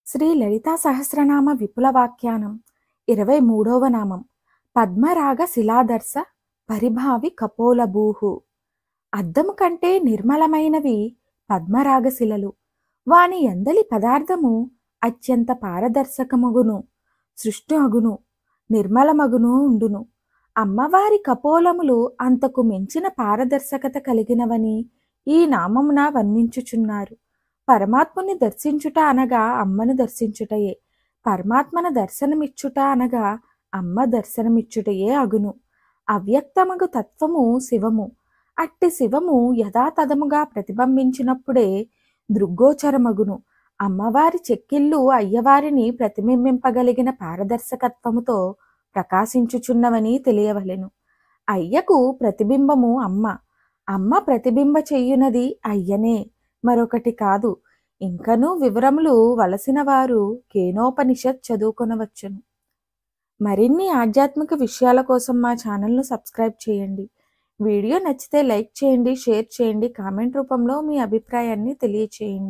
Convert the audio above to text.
శ్రీ లలితా సహస్రనామ విపుల వాఖ్యానం 23వ నామం పద్మరాగ శిలాదర్శ పరిభావి కపోలభూహు. అద్దము కంటే నిర్మలమైనవి పద్మరాగశిలలు. వాని ఎందలి పదార్థము అత్యంత పారదర్శకమగును, సృష్టి అగును, నిర్మలమగును ఉండును. అమ్మవారి కపోలములు అంతకు మించిన పారదర్శకత కలిగినవని ఈ నామమున వర్ణించుచున్నారు. పరమాత్ముని దర్శించుట అనగా అమ్మను దర్శించుటయే. పరమాత్మను దర్శనమిచ్చుట అనగా అమ్మ దర్శనమిచ్చుటయే అగును. అవ్యక్తమగు తత్వము శివము. అట్టి శివము యథాతథముగా ప్రతిబింబించినప్పుడే దృగ్గోచరమగును. అమ్మవారి చెక్కిళ్ళు అయ్యవారిని ప్రతిబింబింపగలిగిన పారదర్శకత్వముతో ప్రకాశించుచున్నవని తెలియవలెను. అయ్యకు ప్రతిబింబము అమ్మ. అమ్మ ప్రతిబింబ చెయ్యునది అయ్యనే, మరొకటి కాదు. ఇంకనూ వివరములు వలసిన వారు కేనోపనిషత్ చదువుకొనవచ్చును. మరిన్ని ఆధ్యాత్మిక విషయాల కోసం మా ఛానల్ను సబ్స్క్రైబ్ చేయండి. వీడియో నచ్చితే లైక్ చేయండి, షేర్ చేయండి, కామెంట్ రూపంలో మీ అభిప్రాయాన్ని తెలియచేయండి.